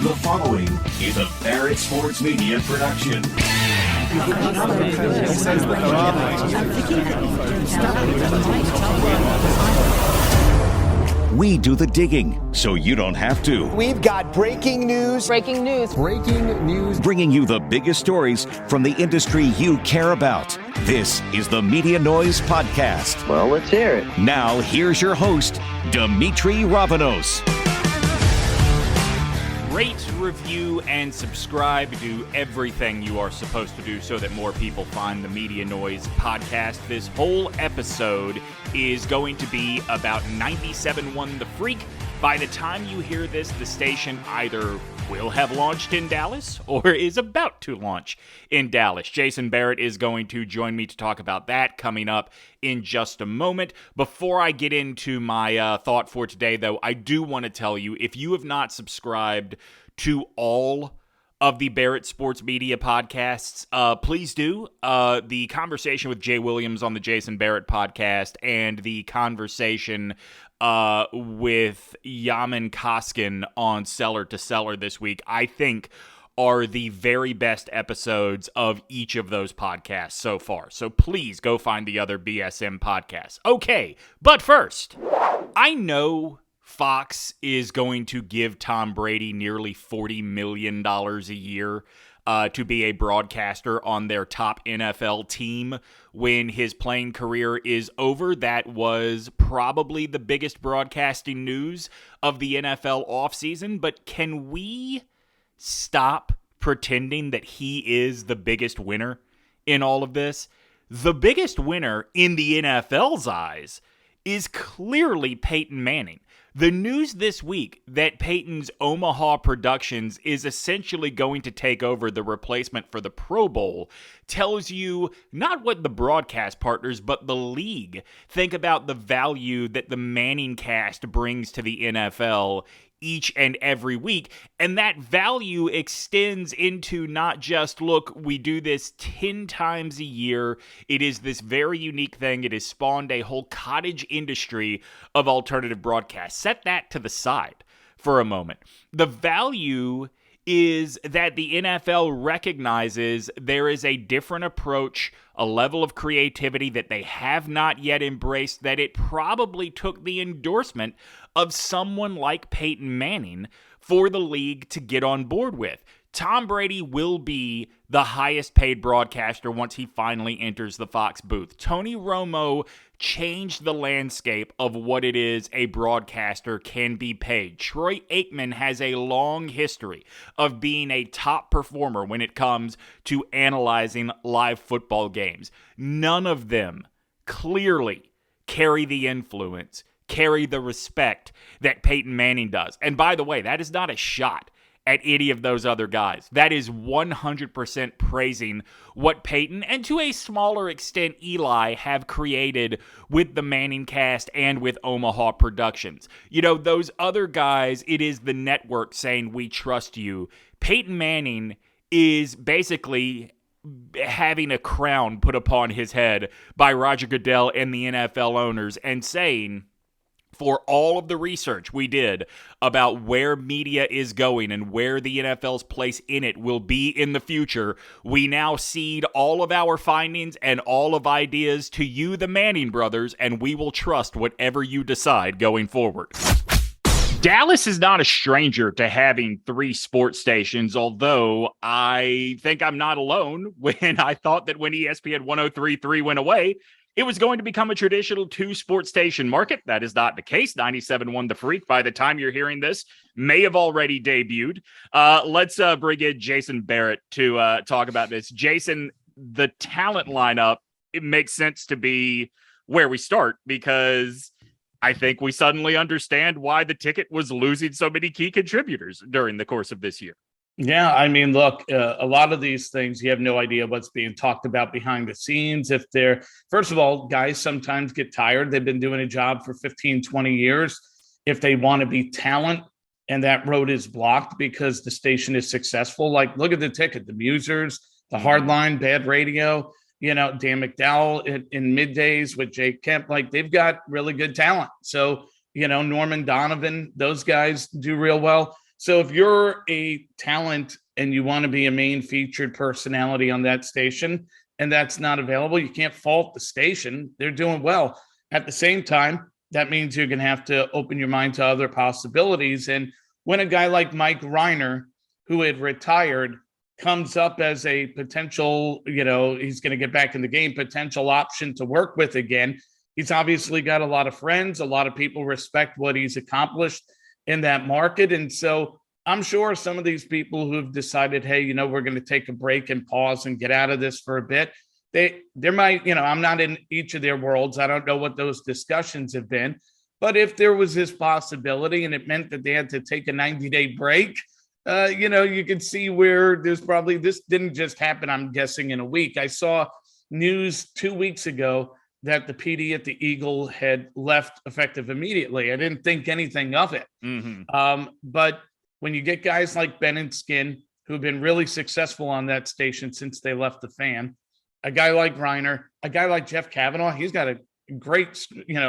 The following is a Barrett Sports Media production. We do the digging, so you don't have to. We've got breaking news. Breaking news. Breaking news. Bringing you the biggest stories from the industry you care about. This is the Media Noise Podcast. Well, let's hear it. Now, here's your host, Demetri Ravanos. Rate, review, and subscribe. Do everything you are supposed to do so that more people find the Media Noise Podcast. This whole episode is going to be about 97.1 The Freak. By the time you hear this, the station either will have launched in Dallas or is about to launch in Dallas. Jason Barrett is going to join me to talk about that coming up in just a moment. Before I get into my thought for today, though, I do want to tell you, if you have not subscribed to all of the Barrett Sports Media podcasts, please do. The conversation with Jay Williams on the Jason Barrett podcast and the conversation with Yaman Koskin on Seller to Seller this week, I think are the very best episodes of each of those podcasts so far. So please go find the other BSM podcasts. Okay, but first, I know Fox is going to give Tom Brady nearly $40 million a year to be a broadcaster on their top NFL team when his playing career is over. That was probably the biggest broadcasting news of the NFL offseason. But can we stop pretending that he is the biggest winner in all of this? The biggest winner in the NFL's eyes is clearly Peyton Manning. The news this week that Peyton's Omaha Productions is essentially going to take over the replacement for the Pro Bowl tells you not what the broadcast partners, but the league think about the value that the Manning cast brings to the NFL each and every week. And that value extends into not just, look, we do this 10 times a year. It is this very unique thing. It has spawned a whole cottage industry of alternative broadcasts. Set that to the side for a moment. The value is that the NFL recognizes there is a different approach, a level of creativity that they have not yet embraced, that it probably took the endorsement of someone like Peyton Manning for the league to get on board with. Tom Brady will be the highest paid broadcaster once he finally enters the Fox booth. Tony Romo changed the landscape of what it is a broadcaster can be paid. Troy Aikman has a long history of being a top performer when it comes to analyzing live football games. None of them clearly carry the influence, carry the respect that Peyton Manning does. And by the way, that is not a shot at any of those other guys. That is 100% praising what Peyton, and to a smaller extent Eli, have created with the Manning cast and with Omaha Productions. You know, those other guys, it is the network saying, we trust you. Peyton Manning is basically having a crown put upon his head by Roger Goodell and the NFL owners and saying, for all of the research we did about where media is going and where the NFL's place in it will be in the future, we now cede all of our findings and all of ideas to you, the Manning brothers, and we will trust whatever you decide going forward. Dallas is not a stranger to having 3 sports stations, although I think I'm not alone when I thought that when ESPN 103.3 went away, it was going to become a traditional 2 sports station market. That is not the case. 97.1 The Freak, by the time you're hearing this, may have already debuted. Let's bring in Jason Barrett to talk about this. Jason, the talent lineup, it makes sense to be where we start because I think we suddenly understand why the ticket was losing so many key contributors during the course of this year. Yeah, I mean, look, a lot of these things, you have no idea what's being talked about behind the scenes. If they're, first of all, guys sometimes get tired. They've been doing a job for 15, 20 years. If they want to be talent and that road is blocked because the station is successful, like look at the ticket, the Musers, the Hardline, Bad Radio, you know, Dan McDowell in middays with Jake Kemp, like they've got really good talent. So, you know, Norman Donovan, those guys do real well. So if you're a talent and you want to be a main featured personality on that station and that's not available, you can't fault the station. They're doing well. At the same time, that means you're going to have to open your mind to other possibilities. And when a guy like Mike Ryder, who had retired, comes up as a potential, he's going to get back in the game, potential option to work with again, he's obviously got a lot of friends. A lot of people respect what he's accomplished in that market. And so I'm sure some of these people who've decided, hey, we're going to take a break and pause and get out of this for a bit, there might, I'm not in each of their worlds. I don't know what those discussions have been. But if there was this possibility and it meant that they had to take a 90-day break, you could see where there's probably, this didn't just happen, I'm guessing, in a week. I saw news 2 weeks ago that the PD at the Eagle had left effective immediately. I didn't think anything of it. But when you get guys like Ben and Skin, who've been really successful on that station since they left the Fan, a guy like Reiner, a guy like Jeff Kavanaugh, he's got a great,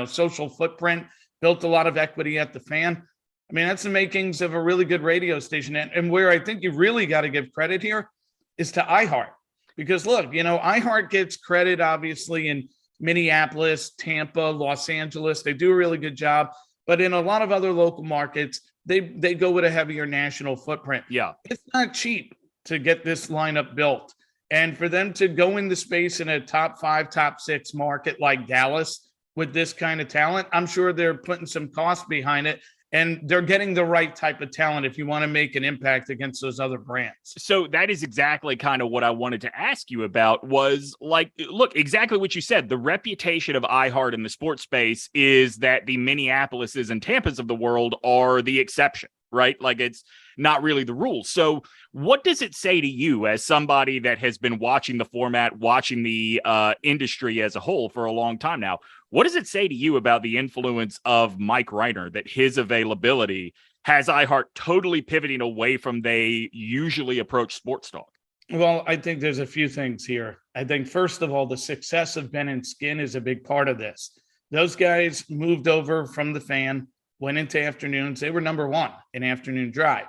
social footprint, built a lot of equity at the Fan. I mean, that's the makings of a really good radio station. And where I think you really got to give credit here is to iHeart. Because look, iHeart gets credit, obviously, in Minneapolis, Tampa, Los Angeles. They do a really good job. But in a lot of other local markets, they go with a heavier national footprint. Yeah. It's not cheap to get this lineup built. And for them to go in the space in a top 5, top 6 market like Dallas with this kind of talent, I'm sure they're putting some cost behind it. And they're getting the right type of talent if you want to make an impact against those other brands. So that is exactly kind of what I wanted to ask you about was like, look, exactly what you said. The reputation of iHeart in the sports space is that the Minneapolises and Tampas of the world are the exception, right? Like it's not really the rule. So what does it say to you as somebody that has been watching the format, watching the industry as a whole for a long time now? What does it say to you about the influence of Mike Ryder, that his availability has iHeart totally pivoting away from they usually approach sports talk? Well, I think there's a few things here. I think, first of all, the success of Ben and Skin is a big part of this. Those guys moved over from the Fan, went into afternoons. They were number 1 in afternoon drive.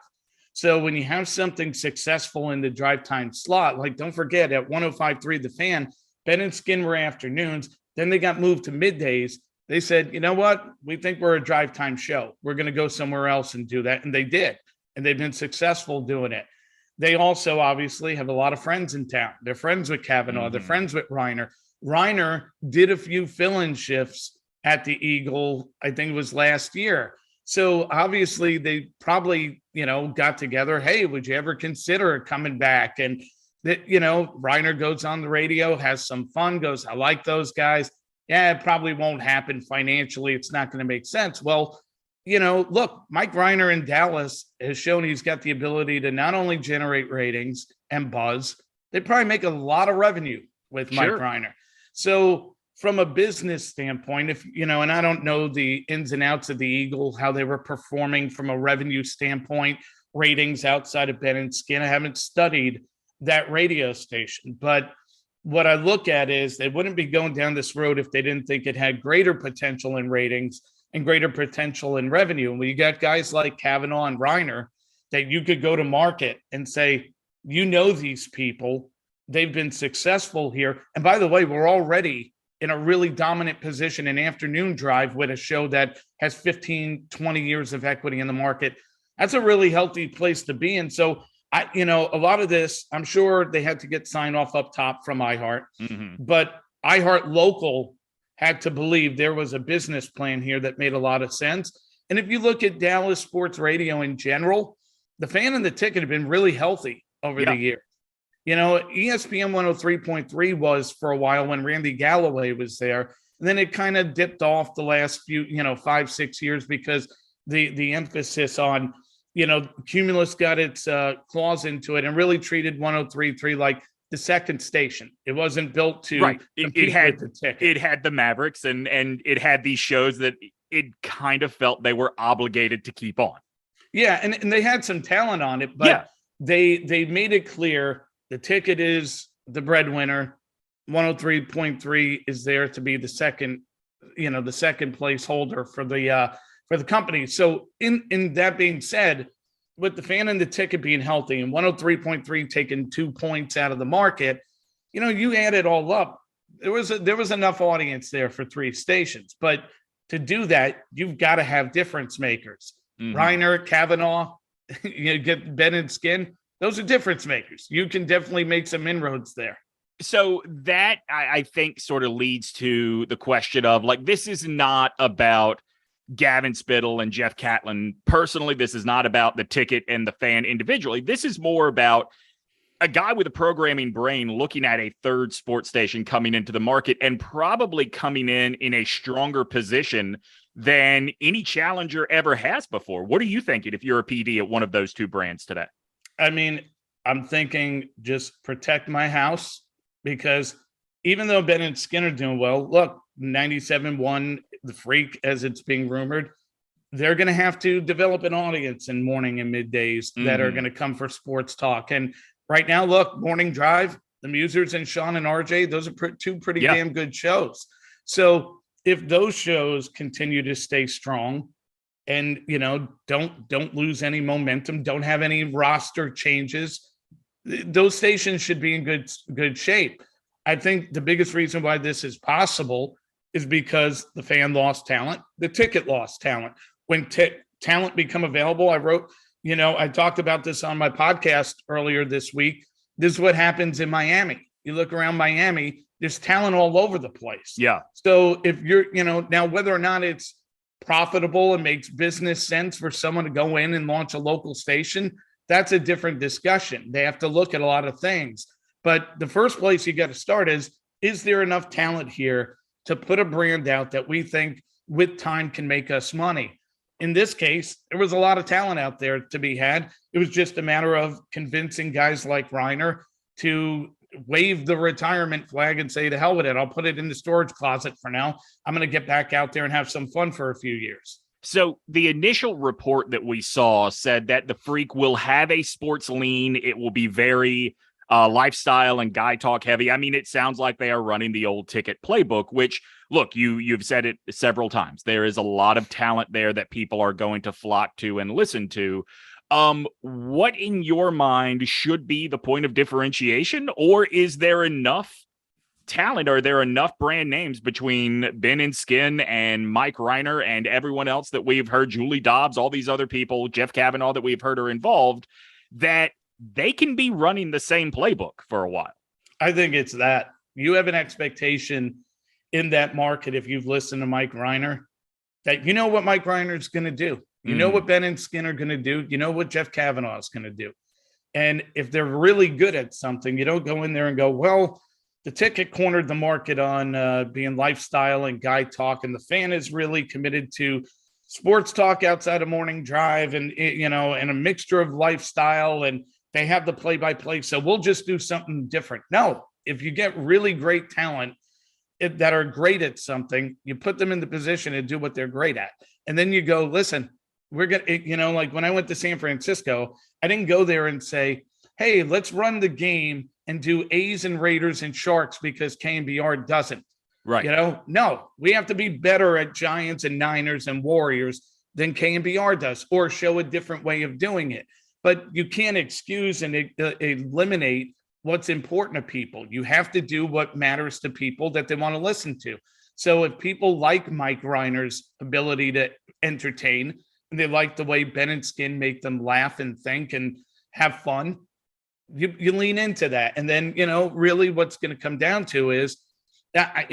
So when you have something successful in the drive time slot, like don't forget at 105.3 The Fan, Ben and Skin were afternoons. Then they got moved to middays. They said, you know what? We think we're a drive time show. We're going to go somewhere else and do that. And they did. And they've been successful doing it. They also obviously have a lot of friends in town. They're friends with Kavanaugh. They're friends with Reiner. Reiner did a few fill-in shifts at the Eagle, I think it was last year. So obviously they probably, got together. Hey, would you ever consider coming back? And that, Reiner goes on the radio, has some fun, goes, I like those guys. Yeah, it probably won't happen financially. It's not going to make sense. Well, look, Mike Reiner in Dallas has shown he's got the ability to not only generate ratings and buzz, they probably make a lot of revenue with Mike Reiner. So from a business standpoint, if, and I don't know the ins and outs of the Eagle, how they were performing from a revenue standpoint, ratings outside of Ben and Skin. I haven't studied that radio station. But what I look at is they wouldn't be going down this road if they didn't think it had greater potential in ratings and greater potential in revenue. And when you got guys like Kavanaugh and Reiner that you could go to market and say, these people, they've been successful here. And by the way, we're already in a really dominant position in afternoon drive with a show that has 15, 20 years of equity in the market. That's a really healthy place to be in. So a lot of this, I'm sure they had to get sign off up top from iHeart, but iHeart Local had to believe there was a business plan here that made a lot of sense. And if you look at Dallas sports radio in general, the Fan and the Ticket have been really healthy over the year. ESPN 103.3 was for a while when Randy Galloway was there. And then it kind of dipped off the last few, 5-6 years because the emphasis on, Cumulus got its claws into it and really treated 103.3 like the second station. It wasn't built to it had the Ticket. It had the Mavericks and it had these shows that it kind of felt they were obligated to keep on. Yeah, and they had some talent on it, but they made it clear the Ticket is the breadwinner. 103.3 is there to be the second, the second place holder for the company. So in that being said, with the fan and the ticket being healthy and 103.3 taking 2 points out of the market, you add it all up. There was enough audience there for 3 stations, but to do that, you've got to have difference makers. Mm-hmm. Ryder, Kavanaugh, get Ben and Skin. Those are difference makers. You can definitely make some inroads there. So that I think sort of leads to the question of this is not about Gavin Spittle and Jeff Catlin personally. This is not about the ticket and the fan individually. This is more about a guy with a programming brain looking at a third sports station coming into the market and probably coming in a stronger position than any challenger ever has before. What are you thinking if you're a PD at one of those 2 brands today? I mean, I'm thinking just protect my house, because even though Ben and Skin are doing well, look, 97-1, the Freak, as it's being rumored, they're going to have to develop an audience in morning and middays that are going to come for sports talk. And right now, look, Morning Drive, the Musers and Sean and RJ, those are 2 pretty damn good shows. So if those shows continue to stay strong and, don't lose any momentum, don't have any roster changes, those stations should be in good shape. I think the biggest reason why this is possible is because the fan lost talent, the ticket lost talent. When talent become available, I talked about this on my podcast earlier this week. This is what happens in Miami. You look around Miami, there's talent all over the place. Yeah. So if you're, now whether or not it's profitable and makes business sense for someone to go in and launch a local station, that's a different discussion. They have to look at a lot of things. But the first place you got to start is there enough talent here to put a brand out that we think with time can make us money? In this case, there was a lot of talent out there to be had. It was just a matter of convincing guys like Reiner to wave the retirement flag and say, to hell with it. I'll put it in the storage closet for now. I'm going to get back out there and have some fun for a few years. So the initial report that we saw said that the Freak will have a sports lean. It will be very lifestyle and guy talk heavy. I mean, it sounds like they are running the old ticket playbook, which, look, you've said it several times. There is a lot of talent there that people are going to flock to and listen to. What in your mind should be the point of differentiation, or is there enough talent? Are there enough brand names between Ben and Skin and Mike Reiner and everyone else that we've heard, Julie Dobbs, all these other people, Jeff Kavanaugh that we've heard are involved, that they can be running the same playbook for a while? I think it's that you have an expectation in that market. If you've listened to Mike Reiner, that you know what Mike Reiner is going to do. You know what Ben and Skin are going to do. You know what Jeff Kavanaugh is going to do. And if they're really good at something, you don't go in there and go, well, the ticket cornered the market on being lifestyle and guy talk, and the fan is really committed to sports talk outside of Morning Drive and, and a mixture of lifestyle, and they have the play-by-play, so we'll just do something different. No, if you get really great talent that are great at something, you put them in the position to do what they're great at. And then you go, listen, we're going to, like when I went to San Francisco, I didn't go there and say, hey, let's run the game and do A's and Raiders and Sharks because KNBR doesn't. Right. No, we have to be better at Giants and Niners and Warriors than KNBR does, or show a different way of doing it. But you can't excuse and eliminate what's important to people. You have to do what matters to people that they want to listen to. So if people like Mike Reiner's ability to entertain, and they like the way Ben and Skin make them laugh and think and have fun, you lean into that. And then, really what's going to come down to is that,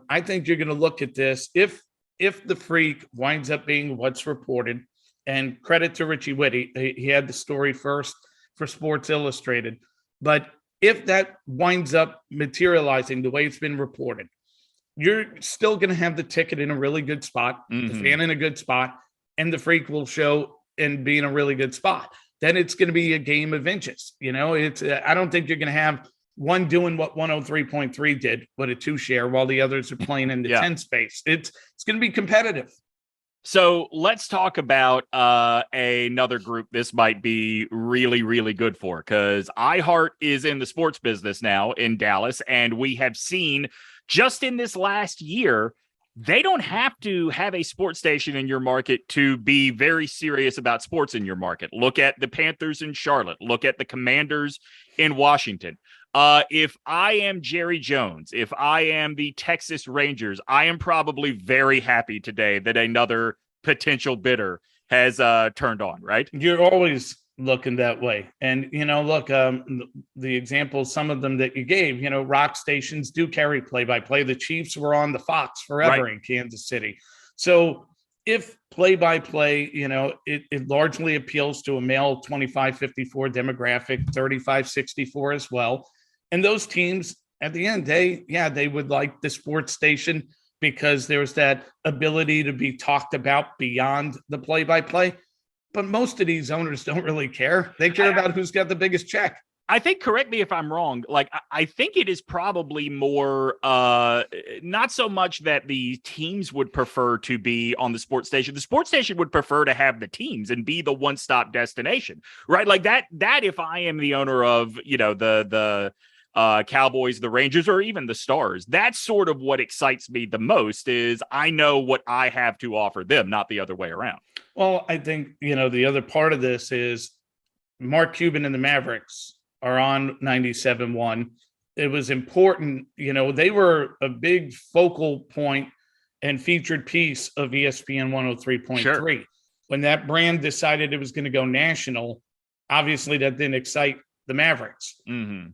I think you're going to look at this. If the Freak winds up being what's reported, and credit to Richie Whitty, he had the story first for Sports Illustrated. But if that winds up materializing the way it's been reported, you're still going to have the ticket in a really good spot, the fan in a good spot, and the Freak will show and be in a really good spot. Then it's going to be a game of inches. I don't think you're going to have one doing what 103.3 did, but a 2 share, while the others are playing in the 10 space. It's going to be competitive. So let's talk about another group this might be really, really good for, because iHeart is in the sports business now in Dallas, and we have seen just in this last year they don't have to have a sports station in your market to be very serious about sports in your market. Look at the Panthers in Charlotte. Look at the Commanders in Washington. If I am Jerry Jones, if I am the Texas Rangers, I am probably very happy today that another potential bidder has turned on, right? You're always looking that way. And, look, the examples, some of them that you gave, rock stations do carry play-by-play. The Chiefs were on the Fox forever in Kansas City. So if play-by-play, it largely appeals to a male 25-54 demographic, 35-64 as well. And those teams, at the end of the day, they would like the sports station because there's that ability to be talked about beyond the play-by-play. But most of these owners don't really care. They care about who's got the biggest check. I think, correct me if I'm wrong, like I think it is probably more not so much that the teams would prefer to be on the sports station. The sports station would prefer to have the teams and be the one-stop destination, right? Like that if I am the owner of, the Cowboys, the Rangers, or even the Stars, that's sort of what excites me the most is I know what I have to offer them, not the other way around. Well, I think, the other part of this is Mark Cuban and the Mavericks are on 97.1. It was important, they were a big focal point and featured piece of ESPN 103.3. Sure. When that brand decided it was going to go national, obviously that didn't excite the Mavericks. Mm-hmm.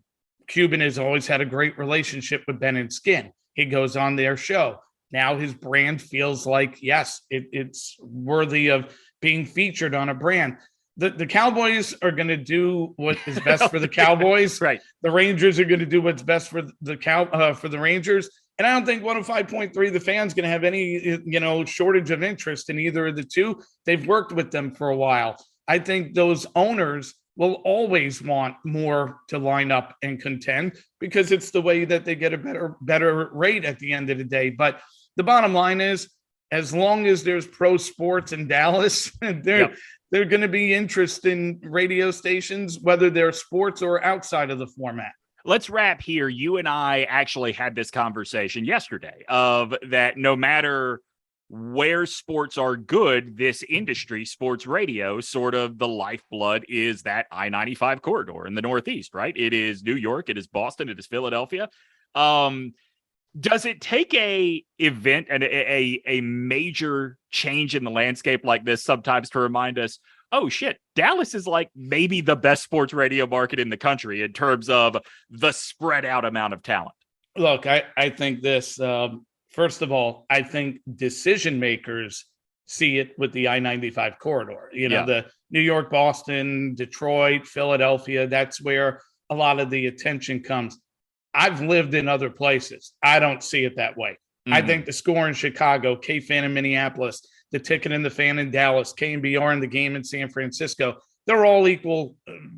Cuban has always had a great relationship with Ben and Skin. He goes on their show. Now his brand feels like, yes, it's worthy of being featured on a brand. The Cowboys are going to do what is best for the Cowboys. Right. The Rangers are going to do what's best for the Rangers. And I don't think 105.3, the fans going to have any, shortage of interest in either of the two. They've worked with them for a while. I think those owners will always want more to line up and contend because it's the way that they get a better rate at the end of the day. But the bottom line is, as long as there's pro sports in Dallas, they're going to be interest in radio stations, whether they're sports or outside of the format. Let's wrap here. You and I actually had this conversation yesterday of that no matter where sports are good, this industry, sports radio, sort of the lifeblood is that I-95 corridor in the Northeast, right? It is New York, it is Boston, it is Philadelphia. Does it take a event and a major change in the landscape like this sometimes to remind us, oh shit, Dallas is like maybe the best sports radio market in the country in terms of the spread out amount of talent? Look, I think this, first of all, I think decision makers see it with the I-95 corridor. The New York, Boston, Detroit, Philadelphia, that's where a lot of the attention comes. I've lived in other places. I don't see it that way. Mm-hmm. I think the Score in Chicago, K-Fan in Minneapolis, the Ticket and the Fan in Dallas, KNBR and the Game in San Francisco, they're all equal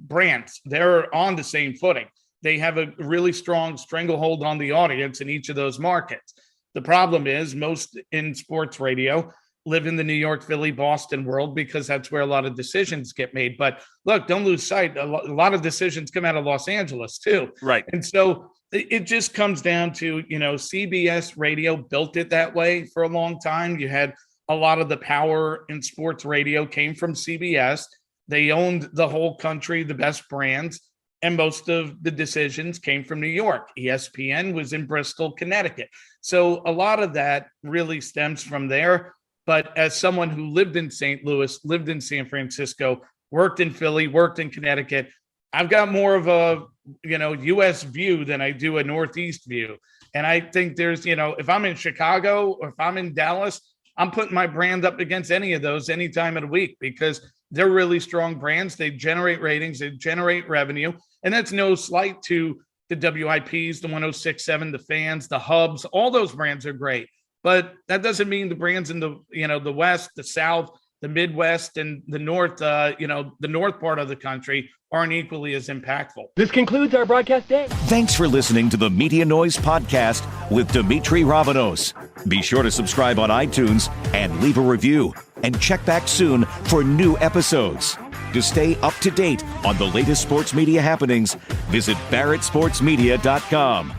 brands. They're on the same footing. They have a really strong stranglehold on the audience in each of those markets. The problem is most in sports radio live in the New York, Philly, Boston world because that's where a lot of decisions get made. But look, don't lose sight. A lot of decisions come out of Los Angeles too. Right. And so it just comes down to, CBS radio built it that way for a long time. You had a lot of the power in sports radio came from CBS. They owned the whole country, the best brands, and most of the decisions came from New York. ESPN was in Bristol, Connecticut. So a lot of that really stems from there. But as someone who lived in St. Louis, lived in San Francisco, worked in Philly, worked in Connecticut, I've got more of a, U.S. view than I do a Northeast view. And I think there's, if I'm in Chicago or if I'm in Dallas, I'm putting my brand up against any of those any time of the week because they're really strong brands. They generate ratings, they generate revenue. And that's no slight to the WIPs, the 106.7, the Fans, the Hubs, all those brands are great. But that doesn't mean the brands in the, the West, the South, the Midwest, and the North, the North part of the country aren't equally as impactful. This concludes our broadcast day. Thanks for listening to the Media Noise Podcast with Demetri Ravanos. Be sure to subscribe on iTunes and leave a review. And check back soon for new episodes. To stay up to date on the latest sports media happenings, visit barrettsportsmedia.com.